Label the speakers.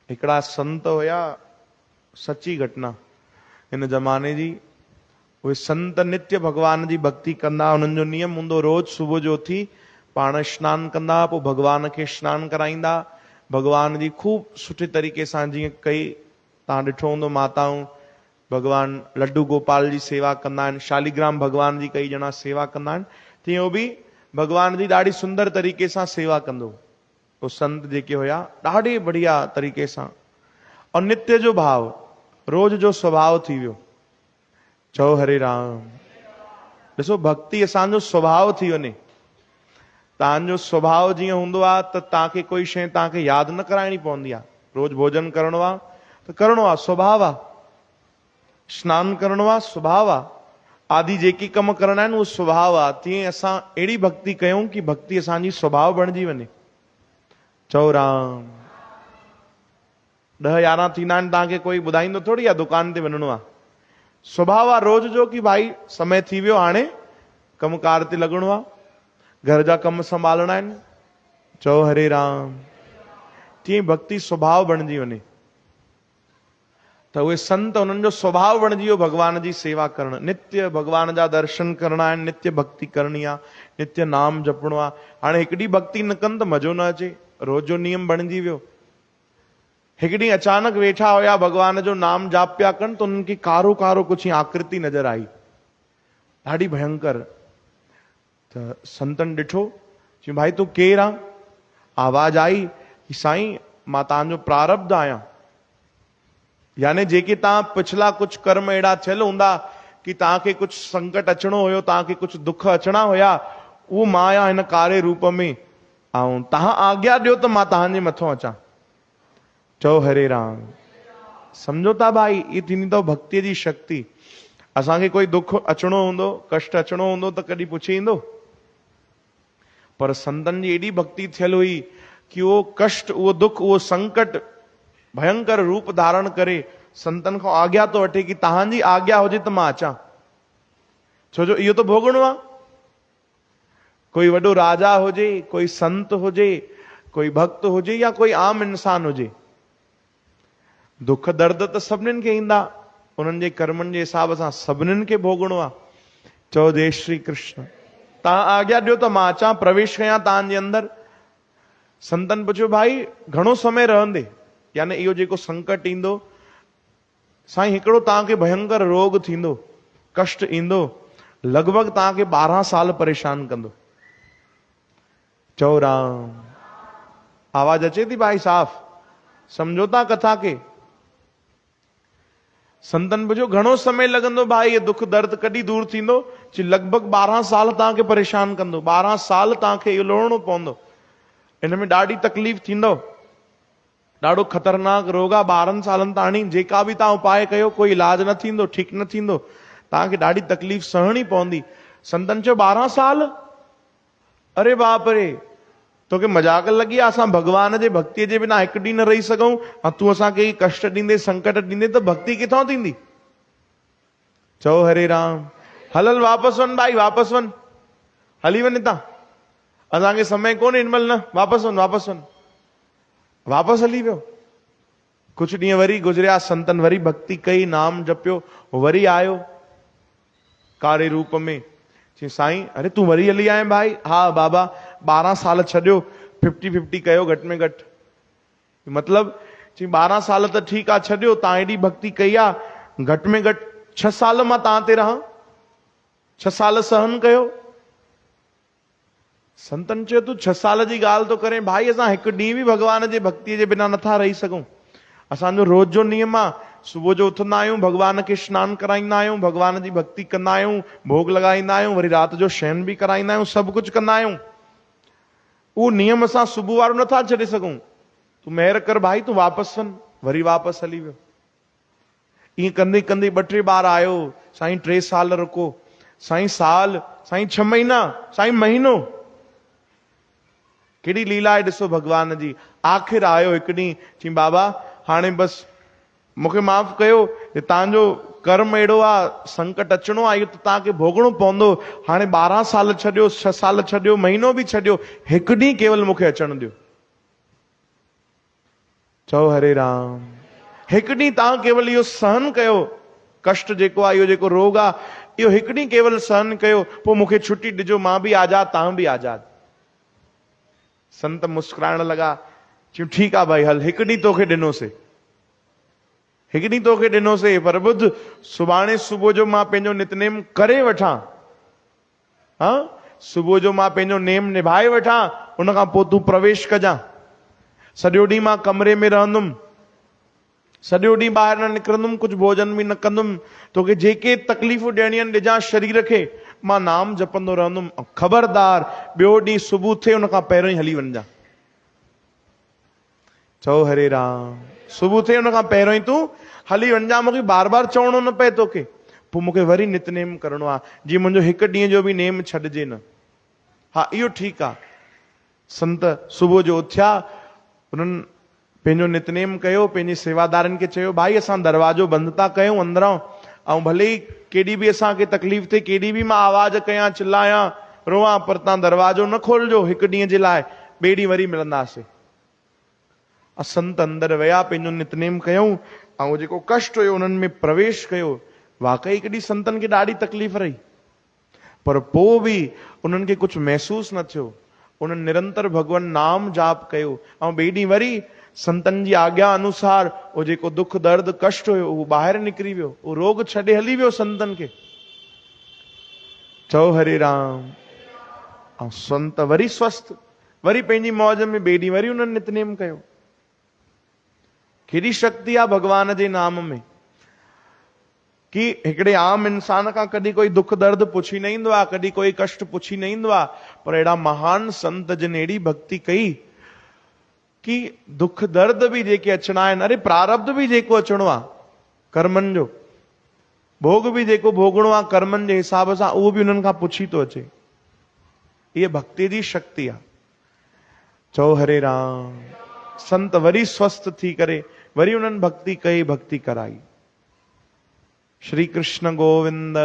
Speaker 1: हिकिड़ा संत हुया, सची घटना इन ज़माने जी। उहे संत नित्य भगवान जी भक्ति कंदा। उन्हनि जो नियम हूंदो, रोज सुबुह जो उथी पाण स्नान कंदा, पोइ भगवान खे स्नान कराईंदा। भगवान जी खूब सुठे तरीक़े सां, जीअं कई तव्हां ॾिठो हूंदो माताऊं भगवान लड्डू गोपाल जी सेवा कंदा आहिनि, शालीग्राम भगवान जी कई ॼणा सेवा कंदा आहिनि, तीअं उहो बि भगवान जी ॾाढी सुंदर तरीक़े सां सेवा कंदो। उहे संत जेके हुया ॾाढे बढ़िया तरीक़े सां, और नित्य जो भाव, रोज जो स्वभाव थी वियो। चओ हरे राम। ॾिसो, भक्ति असांजो स्वभाव थी वञे। तव्हांजो स्वभाव जीअं हूंदो आहे त तव्हांखे कोई शइ तव्हांखे यादि न कराइणी पवंदी आहे। रोज भोजन करणो आहे त करणो आहे, स्वभाव आहे। स्नान करणो आहे, स्वभाव आहे। आदि जेके कम करणा आहिनि उहो स्वभाव आहे। तीअं असां अहिड़ी भक्ति कयूं कि भक्ति असांजी स्वभाव बणिजी वञे। चओ राम। 10-11 थींदा आहिनि, तव्हांखे कोई ॿुधाईंदो थोड़ी आहे दुकान ते वञिणो आहे। स्वभाव आहे रोज जो कि भाई समय थी वियो, हाणे कमकार ते लॻणो आहे, घर जा कम संभालणा आहिनि। चओ हरे राम। तीअं भक्ति स्वभाव बणिजी वञे त उहे संत, उन्हनि जो स्वभाव बणिजी वियो भगवान जी सेवा करणु, नित्य भगवान जा दर्शन करणा आहिनि, नित्य भक्ति करणी आहे, नित्य नाम जपणो आहे। हाणे हिकिड़ी भक्ति न कनि त मज़ो न अचे, रोज जो नियम बणिजी वियो। हिकु ॾींहुं अचानक वेठा हुया, भगवान जो नाम जाप पिया कनि, त उन्हनि खे कारो कारो कुछ आकृति नजर आई, ॾाढी भयंकर। त संतन ॾिठो, चई भाई तूं केरु आहे? आवाज आई कि साईं मां तव्हांजो प्रारब्ध आहियां। यानी जेके तव्हां पिछला कुछ कर्म अहिड़ा थियल हूंदा कि तव्हांखे कुछ संकट अचणो हुयो, तव्हांखे कुछ दुख अचणा हुया, उहो मां आहियां हिन कारे रूप में, ऐं तव्हां आज्ञा ॾियो त मां तव्हांजे मथां अचां। चओ हरे राम। सम्झो था भाई, ये थींदी अथव भक्तीअ जी शक्ति। असांखे कोई दुख अचणो हूंदो, कष्ट अचणो हूंदो त कॾहिं पुछे ईंदो? पर संतन जी एॾी भक्ति थियल हुई कि उहो कष्ट, उहो दुख, उहो संकट भयंकर रूप धारण करे संतन खां आज्ञा तो वठे कि तव्हांजी आज्ञा हुजे त मां अचां। छो जो इहो तो भोगणो आहे। कोई वॾो राजा हुजे, कोई संत हुजे, कोई भक्त हुजे, या कोई आम इंसान हुजे, दुख दर्द त सभिनीनि खे ईंदा, उन्हनि जे कर्मनि जे हिसाब सां सभिनीनि खे भोगणो आहे। चओ जय श्री कृष्ण। तव्हां आज्ञा ॾियो त मां अचां, प्रवेश कयां तव्हांजे अंदरि। संतन पुछियो भाई घणो समय रहंदे? यानी इहो जेको संकट ईंदो, साईं हिकिड़ो तव्हांखे भयंकर रोग थींदो, कष्ट ईंदो, लॻभॻि तव्हांखे 12 साल परेशान कंदो। चओ राम। आवाज अचे थी भाई साफ़? समझो था कथा के? संतन पुछियो घणो समय लॻंदो भाई, ये दुख दर्द कॾहिं दूर थींदो? चई लॻभॻि 12 साल तव्हांखे परेशान कंदो, 12 साल तव्हांखे इहो लड़णो पवंदो, इन में ॾाढी तकलीफ़ थींदो, ॾाढो ख़तरनाक रोग आहे। 12 सालनि ताणी जेका बि तव्हां उपाय कयो कोई इलाज न थींदो, ठीकु न थींदो, तव्हांखे ॾाढी तकलीफ़ सहणी पवंदी। संतन चयो 12 साल? अरे बाप रे, तोखे मजाक लॻी आहे? असां भगवान जे भक्तीअ जे बिना हिकु ॾींहुं न रही सघूं, ऐं तूं असांखे कष्ट ॾींदे, संकट ॾींदे, त भक्ति किथां थींदी? चओ हरे राम। हल वापसि वञ भाई, वापसि वञ, हली वञ हितां, असांखे समय कोन्हे हिनमहिल, न वापसि वञ, वापसि वञ। वापसि हली वियो। कुछ ॾींहं वरी गुज़रिया, संतन वरी भक्ति कई, नाम जपियो, वरी आयो कारे रूप में। चई साईं, अरे तूं वरी हली आए भाई? हा बाबा, 12 साल छॾियो, 50-50 कयो घटि में घटि। मतलब चई 12 साल त ठीकु आहे छॾियो, तव्हां एॾी भक्ति कई आहे, घटि में घटि 6 साल मां तव्हां ते रहां, 6 साल सहन कयो। संतन चयो तूं 6 साल जी ॻाल्हि तो करें भाई, असां हिकु ॾींहुं बि भगवान जे भक्तीअ जे बिना नथा रही सघूं। असांजो रोज जो नियम आहे, सुबुह जो उथंदा आहियूं, भगवान खे स्नान कराईंदा आहियूं, भगवान जी भक्ति कंदा आहियूं, भोग लॻाईंदा आहियूं, वरी राति जो शयन बि कराईंदा आहियूं, सभु कुझु कंदा आहियूं। उहो नियम असां सुबुह वारो नथा छॾे सघूं। तूं महिर कर भाई, तूं वापसि वञ। वरी वापसि हली वियो। ईअं कंदे कंदे 2-3 बार आयो, साईं 3 साल रुको, साईं साल, साईं 6 महीना, साईं महीनो। केड़ी लीला आहे ॾिसो भगवान जी। आख़िर आयो हिकु ॾींहुं, चई बाबा हाणे बसि मूंखे माफ़ कयो, तव्हांजो कर्म अहिड़ो आहे, संकट अचणो आहे, इहो त तव्हांखे भोगणो पवंदो। हाणे 12 साल छॾियो, 6 साल छॾियो, महीनो बि छॾियो, हिकु ॾींहुं केवल मूंखे अचणु ॾियो। चओ हरे राम। हिकु ॾींहुं तव्हां केवल इहो सहन कयो, कष्ट जेको आहे, इहो जेको रोग आहे, इहो हिकु ॾींहुं केवल सहन कयो, पोइ मूंखे छुटी ॾिजो, मां बि आज़ाद, तव्हां बि आज़ाद। संत मुस्कुराइण लॻा, चयूं ठीकु आहे भाई, हल हिकु ॾींहुं तोखे ॾिनोसीं, हिकु ॾींहुं तोखे ॾिनोसीं, पर ॿुध, सुभाणे सुबुह जो मां पंहिंजो नितनेम करे वठां, हा, सुबुह जो मां पंहिंजो नेम निभाए वठां, उन खां पोइ तूं प्रवेश कजां। सॼो ॾींहुं मां कमरे में रहंदुमि, सॼो ॾींहुं ॿाहिरि न निकिरंदुमि, कुझु भोजन बि न कंदुमि, तोखे जेके तकलीफ़ूं ॾियणियूं आहिनि ॾिजां शरीर खे, मां नाम जपंदो रहंदुमि। ख़बरदार ॿियो ॾींहुं सुबुह थिए उन खां पहिरियों ई हली वञजां। चओ हरे राम। सुबुह थिए उन खां पहिरियों ई तूं हली वञजां, मूंखे बार बार चवणो न पए तोखे, पोइ मूंखे वरी नितनेम करिणो आहे, जीअं मुंहिंजो हिकु ॾींहं जो बि नेम छॾिजे न। हा इहो ठीकु आहे। संत सुबुह जो उथिया, उन्हनि पंहिंजो नितनेम कयो, पंहिंजे सेवादारनि खे चयो, भाई असां दरवाजो बंदि था कयूं अंदरां, ऐं भले ई केॾी बि असांखे तकलीफ़ थिए, केॾी बि मां आवाज़ कयां, चिल्लायां, रोवां, पर तव्हां दरवाजो न खोलिजो हिकु ॾींहं जे लाइ, ॿिए ॾींहुं वरी मिलंदासीं। संत अंदरि विया, पंहिंजो नितनेम कयूं, ऐं उहो जेको कष्ट हुयो उन्हनि में प्रवेश कयो। वाकई हिकु ॾींहुं संतनि खे ॾाढी तकलीफ़ रही, पर पोइ बि उन्हनि खे कुझु महसूस न थियो। उन्हनि निरंतर भगवान नाम जाप कयो, ऐं ॿिए ॾींहुं वरी संतनि जी आज्ञा अनुसार उहो जेको दुख दर्द कष्ट हुयो उहो ॿाहिरि निकिरी वियो, उहो रोग छॾे हली वियो संतनि खे। चओ हरे राम। ऐं संत वरी स्वस्थ, वरी पंहिंजी मौज में ॿिए ॾींहुं वरी उन्हनि नितनेम कयो। केॾी शक्ति आहे भगवान जे नाम में, कि हिकिड़े आम इंसान खां कॾहिं कोई दुख दर्द पुछी न ईंदो आहे, कॾहिं कोई कष्ट पुछी न ईंदो आहे, पर अहिड़ा महान संत जिन अहिड़ी भक्ति कई कि दुख दर्द बि जेके अचणा आहिनि, अरे प्रारब्ध बि जेको अचणो आहे कर्मनि जो, भोग बि जेको भोगणो आहे कर्मनि जे हिसाब सां, उहो बि उन्हनि खां पुछी थो अचे। इहा भक्ति जी शक्ति आहे। चओ हरे राम। संत वरी स्वस्थ थी करे वरी उन्हनि भक्ति कई, भक्ति कराई। श्री कृष्ण गोविंद।